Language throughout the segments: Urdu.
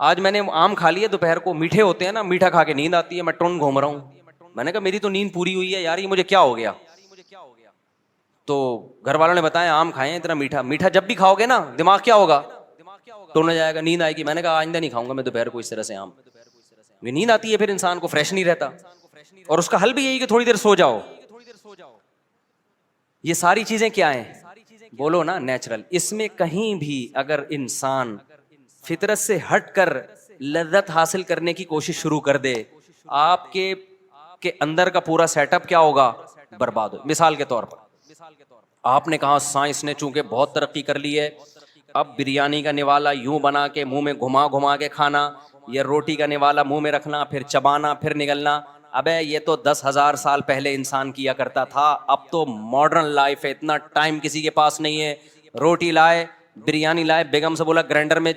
آج میں نے آم کھا لیے دوپہر کو, میٹھے ہوتے ہیں نا, میٹھا کھا کے نیند آتی ہے, میں ٹون گھوم رہا ہوں. میں نے کہا میری تو نیند پوری ہوئی ہے یار, یہ مجھے کیا ہو گیا؟ تو گھر والوں نے بتایا آم کھائے ہیں اتنا میٹھا. میٹھا جب بھی کھاؤ گے نا دماغ کیا ہوگا؟ ٹون ہو جائے گا, نیند آئے گی. میں نے کہا آئندہ نہیں کھاؤں گا میں دوپہر کو اس طرح سے آم. نیند آتی ہے پھر انسان کو, فریش نہیں رہتا. اور اس کا حل بھی یہی کہ تھوڑی دیر سو جاؤ. یہ ساری چیزیں کیا ہیں؟ بولو نا نیچرل. اس میں کہیں بھی اگر انسان فطرت سے ہٹ کر لذت حاصل کرنے کی کوشش شروع کر دے, آپ کے اندر کا پورا سیٹ اپ کیا ہوگا؟ برباد ہو. مثال کے طور پر آپ نے کہا سائنس نے چونکہ بہت ترقی کر لی ہے, اب بریانی کا نوالا یوں بنا کے منہ میں گھما گھما کے کھانا, یا روٹی کا نوالا منہ میں رکھنا پھر چبانا پھر نگلنا. ابے یہ تو 10,000 سال پہلے انسان کیا کرتا تھا. اب تو ماڈرن لائف ہے, اتنا ٹائم کسی کے پاس نہیں ہے. روٹی لائے, بریانی لائے, بیگم سے بولا گرائنڈر میں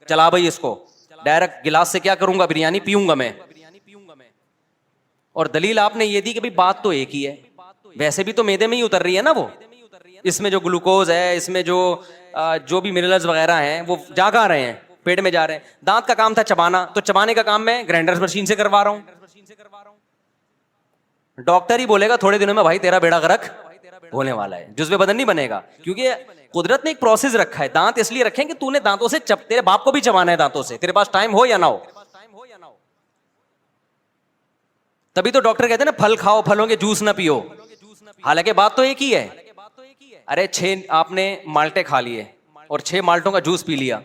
چلا بھائی اس کو, ڈائریکٹ گلاس سے کیا کروں گا؟ بریانی پیوں گا میں. اور دلیل آپ نے یہ دی کہ بھائی بات تو ایک ہی ہے, ویسے بھی تو میدے میں ہی اتر رہی ہے نا وہ. اس میں جو گلوکوز ہے, اس میں جو بھی منرلز وغیرہ ہیں وہ جا کہاں رہے ہیں؟ پیٹ میں جا رہے ہیں. دانت کا کام تھا چبانا, تو چبانے کا کام میں گرائنڈر مشین سے کروا رہا ہوں. ڈاکٹر ہی بولے گا تھوڑے دنوں میں بھائی تیرا بیڑا غرق ہونے والا ہے, جزو بدن نہیں بنے گا. کیونکہ قدرت نے ایک پروسیس رکھا ہے. دانت اس لیے رکھیں کہ تو نے دانتوں سے تیرے باپ کو بھی چبانا ہے دانتوں سے, تیرے پاس ٹائم ہو یا نہ ہو. تبھی تو ڈاکٹر کہتے ہیں نا پھل کھاؤ, پھلوں کے جوس نہ پیو. حالانکہ بات تو ایک ہی ہے. ارے 6 آپ نے مالٹے کھا لیے اور 6 مالٹوں کا جوس پی لیا,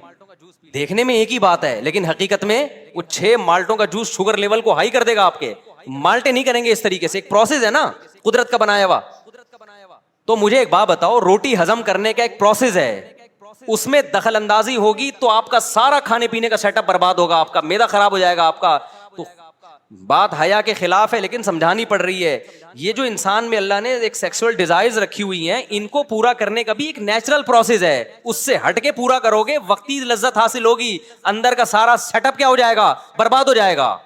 دیکھنے میں ایک ہی بات ہے, لیکن حقیقت میں وہ 6 مالٹوں کا جوس شوگر لیول کو ہائی کر دے گا آپ کے. مالٹے نہیں کریں گے اس طریقے سے, ایک پروسیس ہے نا قدرت کا بنایا ہوا. تو مجھے ایک بات بتاؤ, روٹی ہضم کرنے کا ایک پروسیس ہے, اس میں دخل اندازی ہوگی تو آپ کا سارا کھانے پینے کا سیٹ اپ برباد ہوگا, آپ کا معدہ خراب ہو جائے گا آپ کا. تو بات حیا کے خلاف ہے لیکن سمجھانی پڑ رہی ہے. یہ جو انسان میں اللہ نے ایک سیکسول ڈیزائرز رکھی ہوئی ہیں, ان کو پورا کرنے کا بھی ایک نیچرل پروسیس ہے. اس سے ہٹ کے پورا کرو گے وقتی لذت حاصل ہوگی, اندر کا سارا سیٹ اپ کیا ہو جائے گا؟ برباد ہو جائے گا.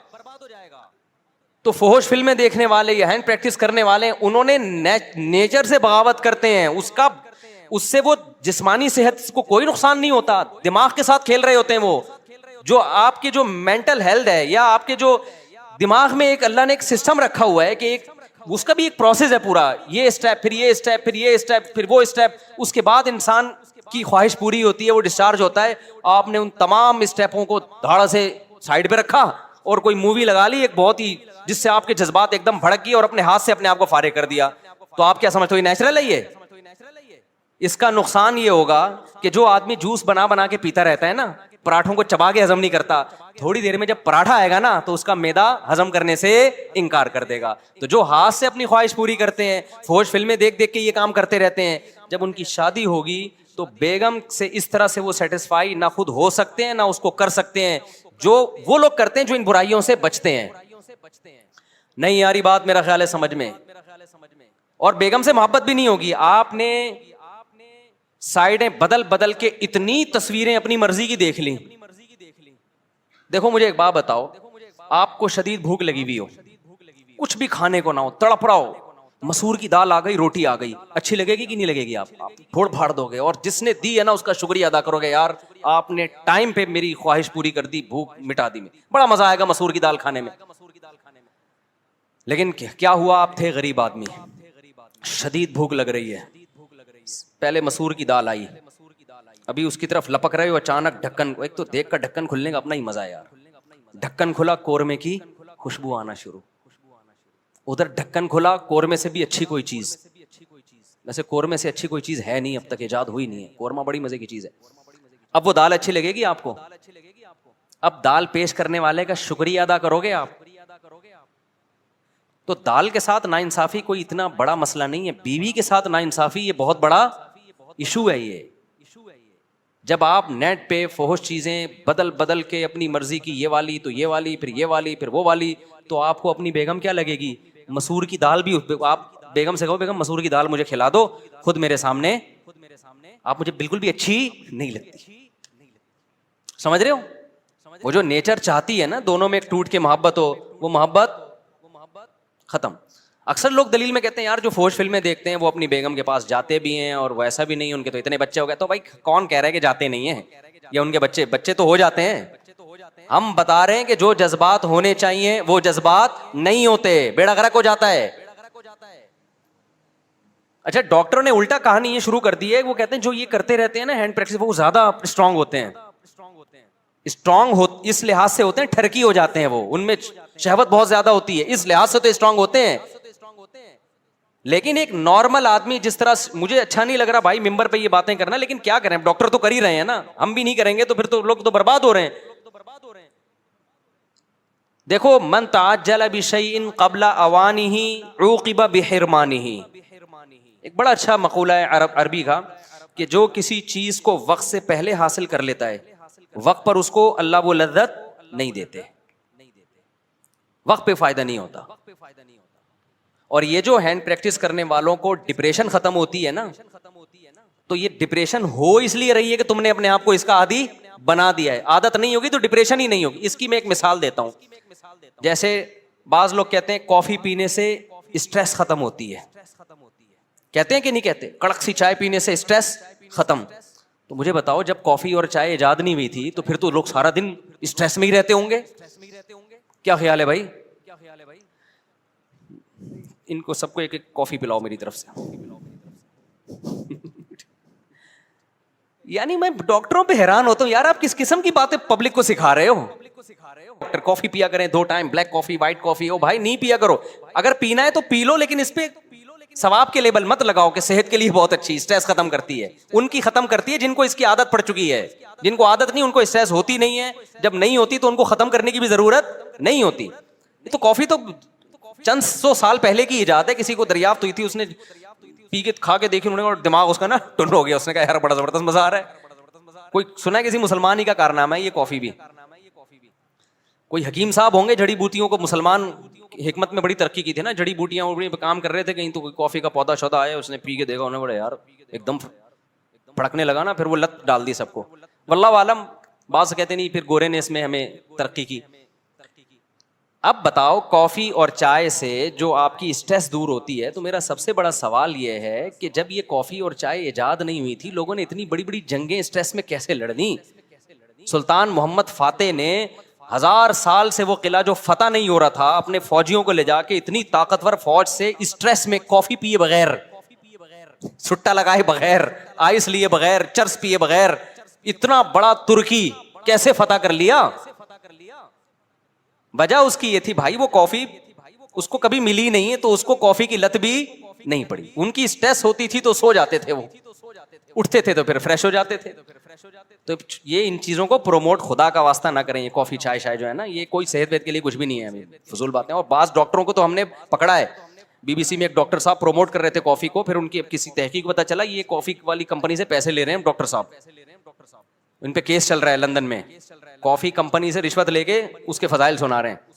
تو فحش فلمیں دیکھنے والے یا ہینڈ پریکٹس کرنے والے, انہوں نے نیچر سے بغاوت کرتے ہیں. اس سے وہ جسمانی صحت کو کوئی نقصان نہیں ہوتا, دماغ کے ساتھ کھیل رہے ہوتے ہیں. وہ جو آپ کی جو مینٹل ہیلتھ ہے, یا آپ کے جو دماغ میں ایک اللہ نے ایک سسٹم رکھا ہوا ہے کہ ایک اس کا بھی ایک پروسیس ہے پورا, یہ اسٹیپ پھر یہ اسٹیپ پھر یہ اسٹیپ پھر وہ اسٹیپ, اس کے بعد انسان کی خواہش پوری ہوتی ہے, وہ ڈسچارج ہوتا ہے. آپ نے ان تمام اسٹیپوں کو دھاڑا سے سائڈ پہ رکھا اور کوئی مووی لگا لی ایک بہت ہی, جس سے آپ کے جذبات ایک دم بھڑک گئے اور اپنے ہاتھ سے اپنے آپ کو فارغ کر دیا. تو آپ کیا سمجھتے ہو یہ نیچرل ہے؟ یہ اس کا نقصان یہ ہوگا کہ جو آدمی جوس بنا بنا کے پیتا رہتا ہے نا, پراٹھوں کو چبا کے ہضم نہیں کرتا, تھوڑی دیر میں جب پراٹھا آئے گا نا تو اس کا معدہ ہضم کرنے سے انکار کر دے گا. تو جو ہاتھ سے اپنی خواہش پوری کرتے ہیں, فحش فلمیں دیکھ دیکھ کے یہ کام کرتے رہتے ہیں, جب ان کی شادی ہوگی تو بیگم سے اس طرح سے وہ سیٹسفائی نہ خود ہو سکتے ہیں نہ اس کو کر سکتے ہیں, جو وہ لوگ کرتے ہیں جو ان برائیوں سے بچتے ہیں. نہیں یاری بات میرا خیال ہے سمجھ میں. اور بیگم سے محبت بھی نہیں ہوگی. آپ نے سائڈیں بدل بدل کے اتنی تصویریں اپنی مرضی کی دیکھ لیں. دیکھو مجھے ایک بات بتاؤ, آپ کو شدید بھوک لگی ہوئی ہو, کچھ بھی کھانے کو نہ ہو, تڑپ رہا ہو, مسور کی دال آ گئی, روٹی آ گئی, اچھی لگے گی کہ نہیں لگے گی؟ آپ پھوڑ پھاڑ دو گے, اور جس نے دی ہے نا اس کا شکریہ ادا کرو گے, یار آپ نے ٹائم پہ میری خواہش پوری کر دی, بھوک مٹا دی, بڑا مزہ آئے گا مسور کی دال کھانے میں. لیکن کیا ہوا, آپ تھے غریب آدمی, شدید بھوک لگ رہی ہے, پہلے مسور کی دال آئی, ابھی اس کی طرف لپک رہے ہو, اچانک ڈھکن, ایک تو دیکھ کر ڈھکن کھلنے کا اپنا ہی مزہ ہے یار, ڈھکن کھلا, قورمے کی خوشبو آنا شروع. ادھر ڈھکن کھلا, قورمے سے بھی اچھی کوئی چیز, ویسے قورمے سے اچھی کوئی چیز ہے نہیں, اب تک ایجاد ہوئی نہیں ہے, قورمہ بڑی مزے کی چیز ہے. اب وہ دال اچھی لگے گی آپ کو, اب دال پیش کرنے والے کا شکریہ ادا کرو گے آپ. تو دال کے ساتھ ناانصافی کوئی اتنا بڑا مسئلہ نہیں ہے, بیوی کے ساتھ ناانصافی یہ بہت بڑا ایشو ہے. یہ جب آپ نیٹ پہ فحش چیزیں بدل بدل کے اپنی مرضی کی, یہ والی تو یہ والی, پھر یہ والی, پھر وہ والی, تو آپ کو اپنی بیگم کیا لگے گی؟ مسور کی دال بھی. آپ بیگم سے کہو بیگم مسور کی دال مجھے کھلا دو, خود میرے سامنے آپ مجھے بالکل بھی اچھی نہیں لگتی. سمجھ رہے ہو؟ وہ جو نیچر چاہتی ہے نا دونوں میں ایک ٹوٹ کے محبت ہو, وہ محبت ختم. اکثر لوگ دلیل میں کہتے ہیں یار جو فحش فلمیں دیکھتے ہیں وہ اپنی بیگم کے پاس جاتے بھی ہیں, اور ویسا بھی نہیں, ان کے تو اتنے بچے ہو گئے. تو بھائی کون کہہ رہا ہے کہ جاتے نہیں ہیں, یا ان کے بچے تو ہو جاتے ہیں, ہم بتا رہے ہیں کہ جو جذبات ہونے چاہیے وہ جذبات نہیں ہوتے, بیڑا غرق ہو جاتا ہے. اچھا ڈاکٹروں نے الٹا کہانی یہ شروع کر دی ہے, وہ کہتے ہیں جو یہ کرتے رہتے ہیں نا ہینڈ پریکٹس, وہ زیادہ اسٹرانگ ہوتے ہیں. اسٹرانگ اس لحاظ سے ہوتے ہیں, ٹھرکی ہو جاتے ہیں وہ, ان میں شہوت بہت زیادہ ہوتی ہے, اس لحاظ سے تو اسٹرانگ ہوتے ہیں. لیکن ایک نارمل آدمی جس طرح, مجھے اچھا نہیں لگ رہا بھائی ممبر پہ یہ باتیں کرنا, لیکن کیا کریں, ڈاکٹر تو کر ہی رہے ہیں نا, ہم بھی نہیں کریں گے تو پھر تو لوگ تو برباد ہو رہے ہیں. دیکھو من تعجل بشیء قبل اوانہ عوقب بحرمانہ, ایک بڑا اچھا مقولہ ہے عربی کا, کہ جو کسی چیز کو وقت سے پہلے حاصل کر لیتا ہے وقت پر اس کو اللہ وہ لذت نہیں دیتے, وقت پہ فائدہ نہیں ہوتا. اور یہ جو ہینڈ پریکٹس کرنے والوں کو ڈپریشن ختم ہوتی ہے نا, تو یہ ڈپریشن ہو اس لیے رہی ہے کہ تم نے اپنے آپ کو اس کا عادی بنا دیا ہے. عادت نہیں ہوگی تو ڈپریشن ہی نہیں ہوگی. اس کی میں ایک مثال دیتا ہوں. جیسے بعض لوگ کہتے ہیں کافی پینے سے اسٹریس ختم ہوتی ہے, کہتے ہیں کہ نہیں کہتے, کڑک سی چائے پینے سے اسٹریس ختم. تو مجھے بتاؤ جب کافی اور چائے ایجاد نہیں ہوئی تھی تو پھر تو لوگ سارا دن اسٹریس میں ہی رہتے ہوں گے. کیا خیال ہے بھائی؟ ان کو سب کو ایک ایک کافی پلاؤ میری طرف سے. یعنی میں ڈاکٹروں پہ حیران ہوتا ہوں, یار آپ کس قسم کی باتیں پبلک کو سکھا رہے ہو. ڈاکٹر کافی پیا کریں 2 ٹائم, بلیک کافی, وائٹ کافی. او بھائی نہیں پیا کرو, اگر پینا ہے تو پی لو, لیکن اس پہ ثواب کے لیبل مت لگاؤ کہ صحت کے لیے بہت اچھی, اسٹریس ختم کرتی ہے. ان کی ختم کرتی ہے جن کو اس کی عادت پڑ چکی ہے. جن کو عادت نہیں ان کو اسٹریس ہوتی نہیں ہے, جب نہیں ہوتی تو ان کو ختم کرنے کی بھی ضرورت نہیں ہوتی. تو کافی تو چند 100 سال پہلے کی ایجاد ہے, کسی کو دریافت ہوئی تھی, اس نے پی کے کھا کے دیکھی انہوں نے, اور دماغ اس کا نا ٹن ہو گیا. اس نے کہا یار بڑا زبردست مزہ آ رہا ہے. کوئی سنا ہے کسی مسلمان ہی کا کارنامہ ہے یہ کافی بھی. کوئی حکیم صاحب ہوں گے, جڑی بوٹیوں کو مسلمان حکمت میں بڑی ترقی کی تھی نا, جڑی بوٹیاں پہ کام کر رہے تھے کہیں, تو کوئی کافی کا پودا شودا آیا, اس نے پی کے دیکھا, انہوں نے بڑا یار ایک دم پھڑکنے لگا نا, پھر وہ لت ڈال دی سب کو. واللہ عالم, بعض کہتے نہیں پھر گورے نے اس میں ہمیں ترقی کی. اب بتاؤ کافی اور چائے سے جو آپ کی اسٹریس دور ہوتی ہے, تو میرا سب سے بڑا سوال یہ ہے کہ جب یہ کافی اور چائے ایجاد نہیں ہوئی تھی, لوگوں نے اتنی بڑی بڑی جنگیں اسٹریس میں کیسے لڑنی. سلطان محمد فاتح نے 1000 سال سے وہ قلعہ جو فتح نہیں ہو رہا تھا, اپنے فوجیوں کو لے جا کے اتنی طاقتور فوج سے اسٹریس میں کافی پیے بغیر, سٹا لگائے بغیر, آئس لیے بغیر, چرس پیے بغیر, اتنا بڑا ترکی کیسے فتح کر لیا. وجہ اس کی یہ تھی بھائی, وہ کافی اس کو کبھی ملی نہیں ہے, تو اس کو کافی کی لت بھی نہیں پڑی. ان کی اسٹریس ہوتی تھی تو سو جاتے تھے, وہ اٹھتے تھے تو پھر فریش ہو جاتے تھے. تو یہ ان چیزوں کو پروموٹ خدا کا واسطہ نہ کریں. یہ کافی چائے شائے جو ہے نا, یہ کوئی صحت ویت کے لیے کچھ بھی نہیں ہے, فضول باتیں. اور بعض ڈاکٹروں کو تو ہم نے پکڑا ہے, بی بی سی میں ایک ڈاکٹر صاحب پروموٹ کر رہے تھے کافی کو, پھر ان کی کسی تحقیق پتہ چلا یہ کافی والی کمپنی سے پیسے لے رہے ہیں ڈاکٹر صاحب, ان پہ کیس چل رہا ہے لندن میں, کافی کمپنی سے رشوت لے کے اس کے فضائل سنا رہے ہیں.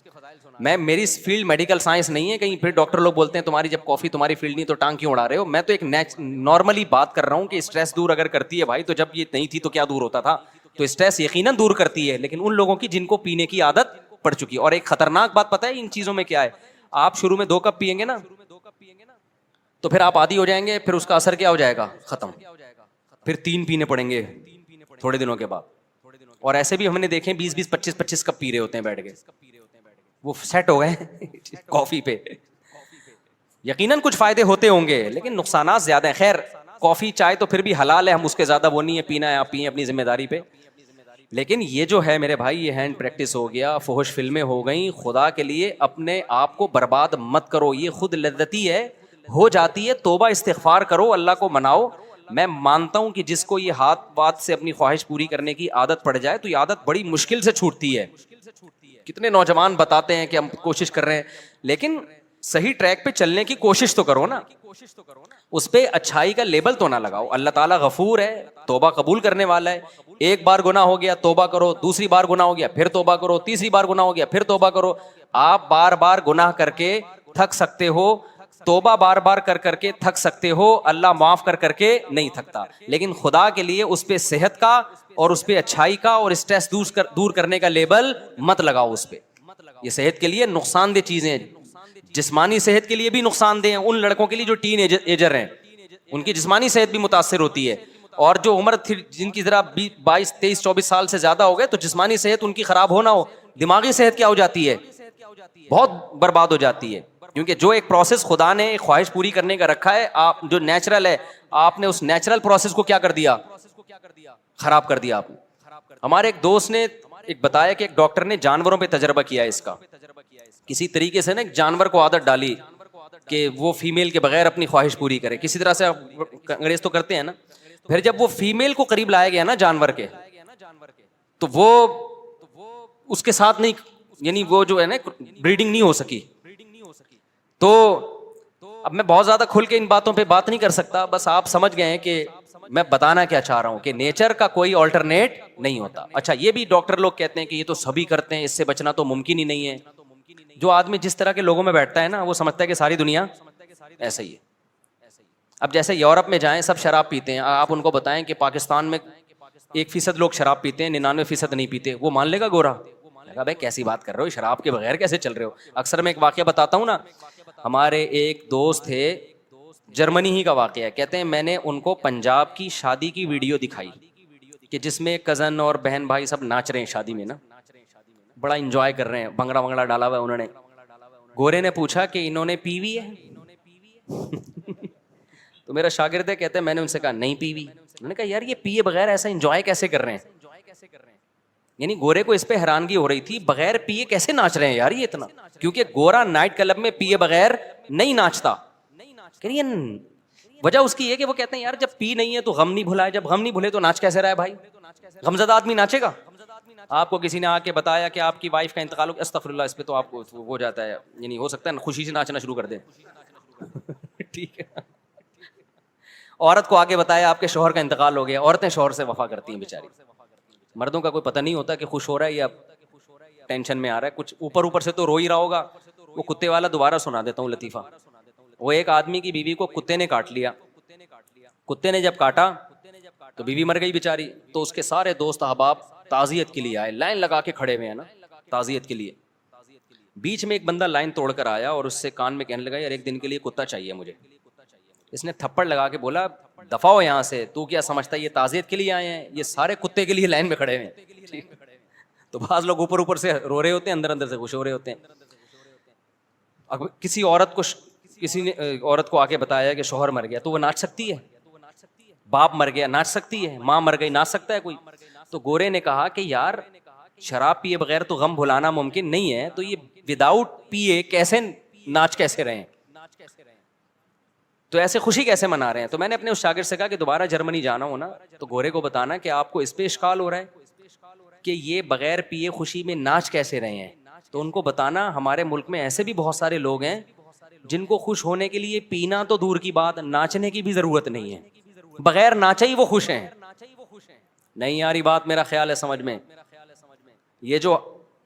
میں میری فیلڈ میڈیکل سائنس نہیں ہے, کہیں پھر ڈاکٹر لوگ بولتے ہیں تمہاری جب کافی تمہاری فیلڈ نہیں تو ٹانگ کیوں اڑا رہے ہو. میں تو ایک نارملی بات کر رہا ہوں کہ اسٹریس دور اگر کرتی ہے بھائی, تو جب یہ نہیں تھی تو کیا دور ہوتا تھا. تو اسٹریس یقیناً دور کرتی ہے, لیکن ان لوگوں کی جن کو پینے کی عادت پڑ چکی. اور ایک خطرناک بات پتہ ہے ان چیزوں میں کیا ہے, آپ شروع میں 2 کپ پیئیں گے نا, تو پھر آپ عادی ہو جائیں گے, پھر اس کا اثر کیا ہو جائے گا, ختم. پھر 3 پینے پڑیں گے تھوڑے دنوں کے بعد. اور ایسے بھی ہم نے دیکھے 20-20, 25-25 کپ پی رہے ہوتے ہیں بیٹھ کے, وہ سیٹ ہو گئے کافی پہ. یقیناً کچھ فائدے ہوتے ہوں گے لیکن نقصانات زیادہ ہیں. خیر کافی چائے تو پھر بھی حلال ہے, ہم اس کے زیادہ وہ نہیں ہے, پینا ہے آپ پیئیں اپنی ذمہ داری پہ. لیکن یہ جو ہے میرے بھائی, یہ ہینڈ پریکٹس ہو گیا, فحش فلمیں ہو گئیں. خدا کے لیے اپنے آپ کو برباد مت کرو, یہ خود لذتی ہے, ہو جاتی ہے, توبہ استغفار کرو, اللہ کو مناؤ. میں مانتا ہوں کہ جس کو یہ ہاتھ بات سے اپنی خواہش پوری کرنے کی عادت پڑ جائے تو یہ عادت بڑی مشکل سے چھوٹتی ہے. کتنے نوجوان بتاتے ہیں کہ ہم کوشش کر رہے ہیں, لیکن صحیح ٹریک پہ چلنے کی کوشش تو کرو نا, اس پہ اچھائی کا لیبل تو نہ لگاؤ. اللہ تعالیٰ غفور ہے, توبہ قبول کرنے والا ہے. ایک بار گناہ ہو گیا توبہ کرو, دوسری بار گناہ ہو گیا پھر توبہ کرو, تیسری بار گناہ ہو گیا پھر توبہ کرو. آپ بار بار گناہ کر کے تھک سکتے ہو, توبہ بار بار کر کر کے تھک سکتے ہو, اللہ معاف کر کر کے نہیں تھکتا. لیکن خدا کے لیے اس پہ صحت کا اور اس پہ اچھائی کا اور اسٹریس دور کرنے کا لیبل مت لگاؤ اس پہ. یہ صحت کے لیے نقصان دہ چیزیں ہیں, جسمانی صحت کے لیے بھی نقصان دہ ہیں. ان لڑکوں کے لیے جو ٹین ایجر ہیں ان کی جسمانی صحت بھی متاثر ہوتی ہے, اور جو عمر تھی جن کی ذرا 22 23 24 سال سے زیادہ ہو گئے تو جسمانی صحت ان کی خراب ہونا ہو, دماغی صحت کیا ہو جاتی ہے, بہت برباد ہو جاتی ہے. کیونکہ جو ایک پروسیس خدا نے ایک خواہش پوری کرنے کا رکھا ہے, آپ جو نیچرل ہے, آپ نے اس نیچرل پروسیس کو کیا کر دیا, خراب کر دیا آپ نے. ہمارے ایک دوست نے ایک بتایا کہ ایک ڈاکٹر نے جانوروں پہ تجربہ کیا اس کا, کسی طریقے سے نا ایک جانور کو عادت ڈالی کہ وہ فیمیل کے بغیر اپنی خواہش پوری کرے, کسی طرح سے انگریز تو کرتے ہیں نا. پھر جب وہ فیمیل کو قریب لایا گیا نا جانور کے, تو وہ اس کے ساتھ نہیں, یعنی وہ جو ہے نا بریڈنگ نہیں ہو سکی. تو اب میں بہت زیادہ کھل کے ان باتوں پہ بات نہیں کر سکتا, بس آپ سمجھ گئے ہیں کہ میں بتانا کیا چاہ رہا ہوں کہ نیچر کا کوئی آلٹرنیٹ نہیں ہوتا. اچھا یہ بھی ڈاکٹر لوگ کہتے ہیں کہ یہ تو سبھی کرتے ہیں, اس سے بچنا تو ممکن ہی نہیں ہے. جو آدمی جس طرح کے لوگوں میں بیٹھتا ہے نا وہ سمجھتا ہے کہ ساری دنیا ایسا ہی ہے. اب جیسے یورپ میں جائیں سب شراب پیتے ہیں, آپ ان کو بتائیں کہ پاکستان میں 1% لوگ شراب پیتے ہیں, 99% نہیں پیتے, وہ مان لے گا گورا؟ کہا بھائی کیسی بات کر رہے ہو, شراب کے بغیر کیسے چل رہے ہو. اکثر میں ایک واقعہ بتاتا ہوں نا, ہمارے ایک دوست تھے, جرمنی ہی کا واقعہ ہے, کہتے ہیں میں نے ان کو پنجاب کی شادی کی ویڈیو دکھائی کہ جس میں کزن اور بہن بھائی سب ناچ رہے ہیں شادی میں نا, بڑا انجوائے کر رہے ہیں, بھنگڑا ونگڑا ڈالا ہوا ہے انہوں نے. گورے نے پوچھا کہ انہوں نے پی وی ہے؟ تو میرا شاگرد ہے, کہتے ہیں میں نے ان سے کہا نہیں پی وی. میں نے کہا یار یہ پیے بغیر ایسا انجوائے کیسے کر رہے ہیں, یعنی گورے کو اس پہ حیرانگی ہو رہی تھی, بغیر پیے کیسے ناچ رہے ہیں یار یہ اتنا, کیونکہ گورا نائٹ کلب میں پیے بغیر نہیں ناچتا. وجہ اس کی یہ کہ وہ کہتے ہیں یار جب پی نہیں ہے تو غم نہیں بھلا ہے, جب غم نہیں بھولے تو ناچ کیسے رہا ہے بھائی, غمزدہ آدمی ناچے گا؟ آپ کو کسی نے آ کے بتایا کہ آپ کی وائف کا انتقال ہو, استغفر اللہ, اس پہ تو آپ کو ہو جاتا ہے, یعنی ہو سکتا ہے خوشی سے ناچنا شروع کر دیں. ٹھیک ہے, عورت کو آ کے بتایا آپ کے شوہر کا انتقال ہو گیا. عورتیں شوہر سے وفا کرتی ہیں بیچاری, مردوں کا کوئی پتہ نہیں ہوتا کہ خوش ہو رہا ہے یا ٹینشن میں آ رہا ہے. کچھ اوپر سے تو رو ہی رہا ہوگا. وہ کتے والا دوبارہ سنا دیتا ہوں لطیفہ. وہ ایک آدمی کی بیوی کو کتے نے کاٹ لیا. کتے نے جب کاٹا تو بیوی مر گئی بیچاری. تو اس کے سارے دوست احباب تعزیت کے لیے آئے, لائن لگا کے کھڑے ہوئے ہیں نا تعزیت کے لیے. بیچ میں ایک بندہ لائن توڑ کر آیا اور اس سے کان میں کہنے لگا یار ایک دن کے لیے کتا چاہیے مجھے. اس نے تھپڑ لگا کے بولا دفع ہو یہاں سے, تو کیا سمجھتا ہے یہ تعزیت کے لیے آئے ہیں, یہ سارے کتے کے لیے لائن میں کھڑے ہیں. تو بعض لوگ اوپر سے رو رہے ہوتے ہیں, اندر سے خوش ہو رہے ہوتے ہیں. اب کسی عورت کو آ کے بتایا کہ شوہر مر گیا, تو وہ ناچ سکتی ہے؟ باپ مر گیا ناچ سکتی ہے؟ ماں مر گئی ناچ سکتا ہے کوئی؟ تو گورے نے کہا کہ یار شراب پیے بغیر تو غم بھلانا ممکن نہیں ہے, تو یہ وداؤٹ پیے کیسے ناچ کیسے رہے, تو ایسے خوشی کیسے منا رہے ہیں. تو میں نے اپنے اس شاگرد سے کہا کہ دوبارہ جرمنی جانا ہو نا تو گورے کو بتانا کہ آپ کو اس پہ اشکال ہو رہا ہے کہ یہ بغیر پیے خوشی میں ناچ کیسے رہے ہیں. تو ان کو بتانا ہمارے ملک میں ایسے بھی بہت سارے لوگ ہیں جن کو خوش ہونے کے لیے پینا تو دور کی بات, ناچنے کی بھی ضرورت نہیں ہے, بغیر ناچے ہی وہ خوش ہیں. نہیں یاری بات میرا خیال ہے سمجھ میں. یہ جو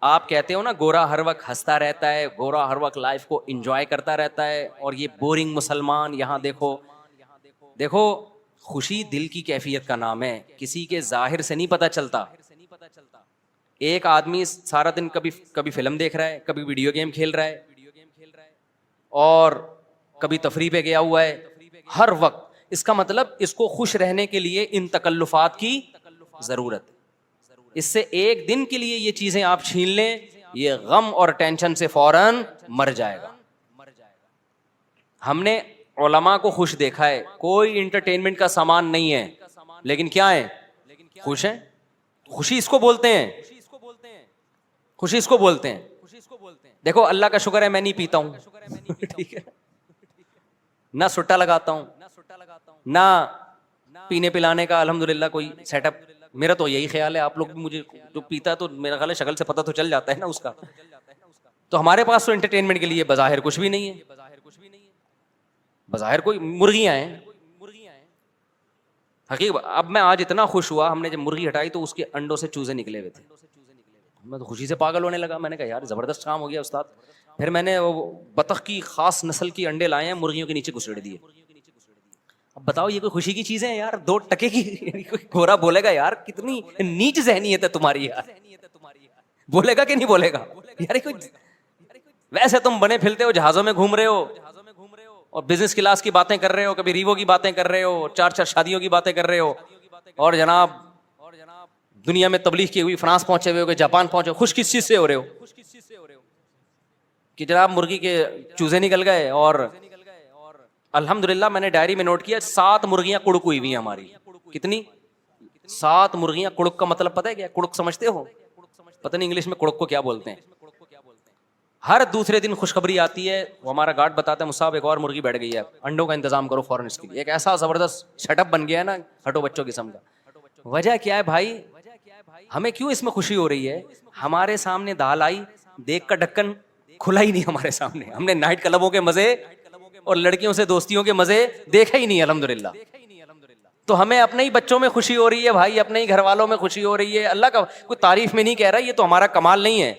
آپ کہتے ہو نا گورا ہر وقت ہنستا رہتا ہے, گورا ہر وقت لائف کو انجوائے کرتا رہتا ہے, اور یہ بورنگ مسلمان, یہاں دیکھو خوشی دل کی کیفیت کا نام ہے, کسی کے ظاہر سے نہیں پتہ چلتا. ایک آدمی سارا دن کبھی فلم دیکھ رہا ہے, کبھی ویڈیو گیم کھیل رہا ہے, اور کبھی تفریح پہ گیا ہوا ہے ہر وقت. اس کا مطلب اس کو خوش رہنے کے لیے ان تکلفات کی ضرورت ہے. اس سے ایک دن کے لیے یہ چیزیں آپ چھین لیں, یہ غم اور ٹینشن سے فوراً مر جائے گا. ہم نے علماء کو خوش دیکھا ہے, کوئی انٹرٹینمنٹ کا سامان نہیں ہے, لیکن کیا ہے, خوش ہیں. خوشی اس کو بولتے ہیں, خوشی اس کو بولتے ہیں. دیکھو اللہ کا شکر ہے میں نہیں پیتا ہوں, ٹھیک ہے, نہ سٹا لگاتا ہوں, نہ پینے پلانے کا الحمدللہ کوئی سیٹ اپ. میرا تو یہی خیال ہے, آپ لوگ مجھے جو پیتا ہے تو میرا خیال ہے شکل سے پتہ تو چل جاتا ہے نا اس کا. تو ہمارے پاس تو انٹرٹینمنٹ کے لیے بظاہر کچھ بھی نہیں ہے, بظاہر کوئی مرغیاں ہیں حقیقت. اب میں آج اتنا خوش ہوا, ہم نے جب مرغی ہٹائی تو اس کے انڈوں سے چوزے نکلے ہوئے تھے. میں تو خوشی سے پاگل ہونے لگا, میں نے کہا یار زبردست کام ہو گیا استاد. پھر میں نے بطخ کی خاص نسل کی انڈے لائے ہیں, مرغیوں کے نیچے گھسیڑ دیے. اب بتاؤ یہ کوئی خوشی کی چیز ہے یار, 2 ٹکے کی. گورا بولے گا یار کتنی نیچ ذہنیت ہے تمہاری یار, بولے گا کہ نہیں بولے گا یار. ویسے تم بنے پھرتے ہو, جہازوں میں گھوم رہے ہو اور بزنس کلاس کی باتیں کر رہے ہو, کبھی ریوو کی باتیں کر رہے ہو, 4 شادیوں کی باتیں کر رہے ہو, اور جناب دنیا میں تبلیغ کی ہوئی فرانس پہنچے ہوئے ہو گئے, جاپان پہنچے, خوش کس چیز سے ہو رہے ہو کہ جناب مرغی کے چوزے نکل گئے. اور الحمدللہ میں نے ڈائری میں نوٹ کیا 7 مرغیاں کڑک ہوئی ہوئی ہیں ہماری. کتنی؟ 7 مرغیاں. کڑک کا مطلب پتہ ہے کیا؟ کڑک سمجھتے ہو؟ پتہ نہیں انگلش میں کڑک کو کیا بولتے ہیں. ہر دوسرے دن خوشخبری آتی ہے, وہ ہمارا گارڈ بتاتا ہے مصعب ایک اور مرغی بیٹھ گئی ہے, انڈوں کا انتظام کرو فوراً اس کے لیے. ایک ایسا زبردست سیٹ اپ بن گیا ہے نا ہٹو بچوں قسم کا. وجہ کیا ہے بھائی؟ ہمیں کیوں اس میں خوشی ہو رہی ہے؟ ہمارے سامنے دال آئی, دیکھ کا ڈھکن کھلا ہی نہیں ہمارے سامنے, ہم نے نائٹ کلبوں کے مزے اور لڑکیوں سے دوستیوں کے مزے دیکھا ہی نہیں الحمدللہ. تو ہمیں اپنے ہی بچوں میں خوشی ہو رہی ہے بھائی, اپنے ہی گھر والوں میں خوشی ہو رہی ہے. اللہ کا کوئی تعریف میں نہیں کہہ رہا, یہ تو ہمارا کمال نہیں ہے.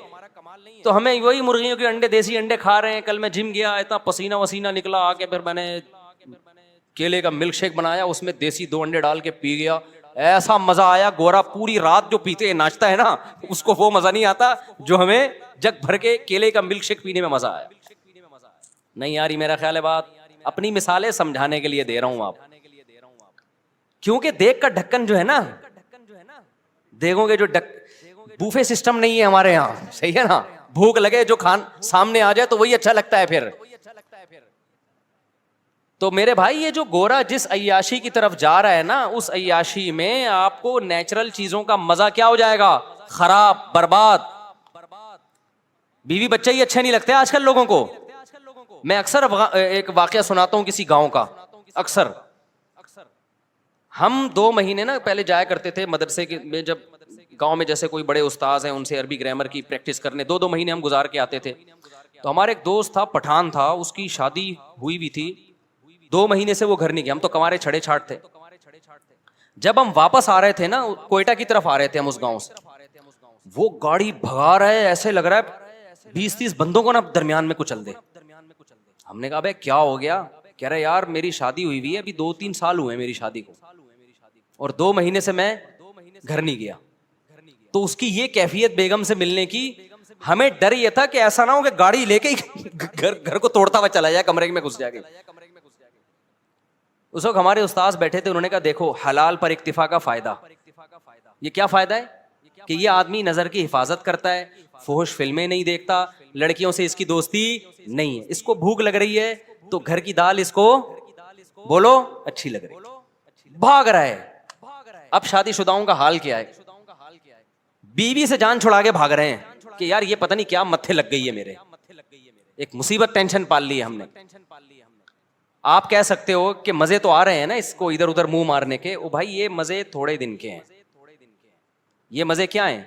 تو ہمیں وہی مرغیوں کے انڈے, دیسی انڈے کھا رہے ہیں. کل میں جم گیا, اتنا پسینہ وسینہ نکلا, آ کے پھر میں نے کیلے کا ملک شیک بنایا, اس میں دیسی 2 انڈے ڈال کے پی گیا. ایسا مزہ آیا. گورا پوری رات جو پیتے ناچتا ہے نا, اس کو وہ مزہ نہیں آتا جو ہمیں جگ بھر کے کیلے کا ملک شیک پینے میں مزہ آیا. نہیں یار, یہ میرا خیال ہے بات اپنی مثالیں سمجھانے کے لیے دے رہا ہوں آپ, کیونکہ دیکھ کا ڈھکن جو ہے نا, دیکھو گے جو بوفے سسٹم نہیں ہے ہمارے یہاں, صحیح ہے نا. بھوک لگے جو کھان سامنے آ جائے تو وہی اچھا لگتا ہے پھر. تو میرے بھائی یہ جو گورا جس عیاشی کی طرف جا رہا ہے نا, اس عیاشی میں آپ کو نیچرل چیزوں کا مزہ کیا ہو جائے گا؟ خراب, برباد. بیوی بچے ہی اچھے نہیں لگتے آج کل لوگوں کو. میں اکثر ایک واقعہ سناتا ہوں کسی گاؤں کا. اکثر ہم 2 مہینے نا پہلے جایا کرتے تھے مدرسے میں, جب گاؤں میں جیسے کوئی بڑے استاذ ہیں ان سے عربی گرامر کی پریکٹس کرنے 2 مہینے ہم گزار کے آتے تھے. تو ہمارے ایک دوست تھا, پٹھان تھا, اس کی شادی ہوئی بھی تھی, 2 مہینے سے وہ گھر نہیں گیا. ہم تو کمارے چھڑے چھاٹ تھے. جب ہم واپس آ رہے تھے نا, کوئٹہ کی طرف آ رہے تھے ہم اس گاؤں سے, وہ گاڑی بھگا رہا ہے, ایسے لگ رہا ہے 20-30 بندوں کو نا درمیان میں کچل دے. ہم نے کہا بھائی کیا ہو گیا؟ کہہ رہے یار میری شادی ہوئی ہوئی ہے, ابھی 2-3 سال ہوئے میری شادی کو, اور 2 مہینے سے میں گھر نہیں گیا. تو اس کی یہ کیفیت بیگم سے ملنے کی, ہمیں ڈر یہ تھا کہ ایسا نہ ہو کہ گاڑی لے کے گھر کو توڑتا ہوا چلا جائے, کمرے میں گھس جائے. اس وقت ہمارے استاذ بیٹھے تھے, انہوں نے کہا دیکھو حلال پر اکتفا کا فائدہ. یہ کیا فائدہ ہے؟ کہ یہ آدمی نظر کی حفاظت کرتا ہے, فحش فلمیں نہیں دیکھتا, لڑکیوں سے اس کی دوستی نہیں ہے. اس کو بھوک لگ رہی ہے تو گھر کی دال اس کو بولو اچھی لگ رہی ہے, بھاگ رہا ہے. اب شادی شداؤں کا حال کیا ہے؟ بیوی سے جان چھڑا کے بھاگ رہے ہیں کہ یار یہ پتہ نہیں کیا متھے لگ گئی ہے میرے. ایک مصیبت ٹینشن پال لی ہے ہم نے. آپ کہہ سکتے ہو کہ مزے تو آ رہے ہیں نا اس کو ادھر ادھر منہ مارنے کے, او بھائی یہ مزے تھوڑے دن کے ہیں. یہ مزے کیا ہیں؟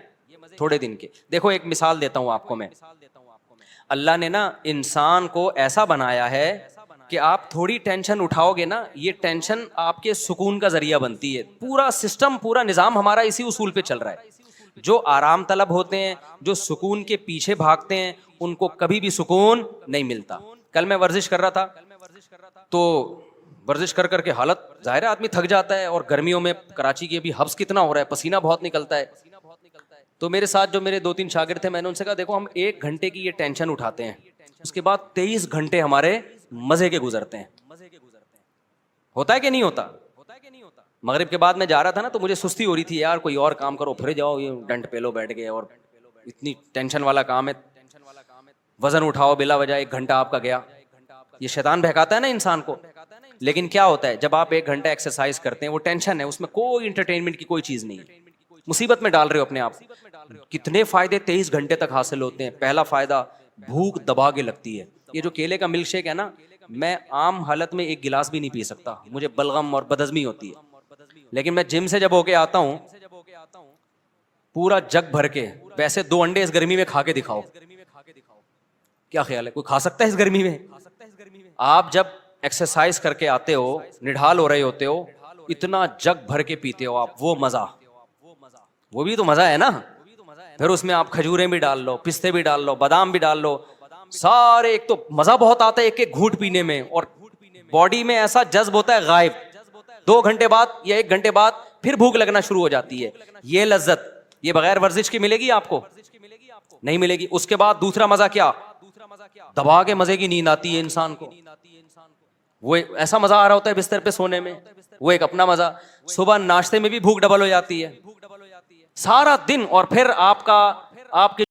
تھوڑے دن کے. دیکھو ایک مثال دیتا ہوں آپ کو میں. اللہ نے نا انسان کو ایسا بنایا ہے کہ آپ تھوڑی ٹینشن اٹھاؤ گے نا, یہ ٹینشن آپ کے سکون کا ذریعہ بنتی ہے. پورا سسٹم, پورا نظام ہمارا اسی اصول پہ چل رہا ہے. جو آرام طلب ہوتے ہیں, جو سکون کے پیچھے بھاگتے ہیں, ان کو کبھی بھی سکون نہیں ملتا. کل میں ورزش کر رہا تھا, تو ورزش کر کر کے حالت ظاہر ہے آدمی تھک جاتا ہے, اور گرمیوں میں کراچی کی ابھی حبس کتنا ہو رہا ہے, پسینہ بہت نکلتا ہے. تو میرے ساتھ جو میرے 2-3 شاگرد تھے, میں نے ان سے کہا دیکھو ہم 1 گھنٹے کی یہ ٹینشن اٹھاتے ہیں, اس کے بعد 23 گھنٹے ہمارے مزے کے گزرتے ہیں. ہوتا ہے کہ نہیں ہوتا؟ مغرب کے بعد میں جا رہا تھا نا, تو مجھے سستی ہو رہی تھی, یار کوئی اور کام کرو, پھر جاؤ یہ ڈنٹ پہ لو بیٹھ گئے, اور اتنی ٹینشن والا کام ہے, وزن اٹھاؤ بلا وجہ 1 گھنٹہ آپ کا گیا. یہ شیطان بہکاتا ہے نا انسان کو. لیکن کیا ہوتا ہے جب آپ 1 گھنٹہ ایکسرسائز کرتے ہیں, وہ ٹینشن ہے, اس میں کوئی انٹرٹینمنٹ کی کوئی چیز نہیں ہے, مصیبت میں ڈال رہے ہو اپنے آپ. کتنے فائدے 23 گھنٹے تک حاصل ہوتے ہیں. پہلا فائدہ, بھوک دبا کے لگتی ہے. یہ جو کیلے کا ملک شیک ہے نا, میں عام حالت میں 1 گلاس بھی نہیں پی سکتا, مجھے بلغم اور بدہضمی ہوتی ہے. لیکن میں جم سے جب ہو کے آتا ہوں, پورا جگ بھر کے, ویسے 2 انڈے اس گرمی میں کھا کے دکھاؤ, کیا خیال ہے کوئی کھا سکتا ہے اس گرمی میں؟ آپ جب ایکسرسائز کر کے آتے ہو, نڈھال ہو رہے ہوتے ہو, اتنا جگ بھر کے پیتے ہو آپ, وہ مزہ, وہ بھی تو مزہ ہے نا. پھر اس میں آپ کھجوریں بھی ڈال لو, پستے بھی ڈال لو, بادام بھی ڈال لو, سارے. ایک تو مزہ بہت آتا ہے ایک گھونٹ پینے میں, اور باڈی میں ایسا جذب ہوتا ہے غائب. 2 گھنٹے بعد یا 1 گھنٹے بعد پھر بھوک لگنا شروع ہو جاتی ہے. یہ لذت یہ بغیر ورزش کی ملے گی آپ کو؟ نہیں ملے گی. اس کے بعد دوسرا مزہ کیا؟ دبا کے مزے کی نیند آتی ہے انسان کو. وہ ایسا مزہ آ رہا ہوتا ہے بستر پہ سونے میں, وہ ایک اپنا مزہ. صبح ناشتے میں بھی بھوک ڈبل ہو جاتی ہے سارا دن, اور پھر آپ کے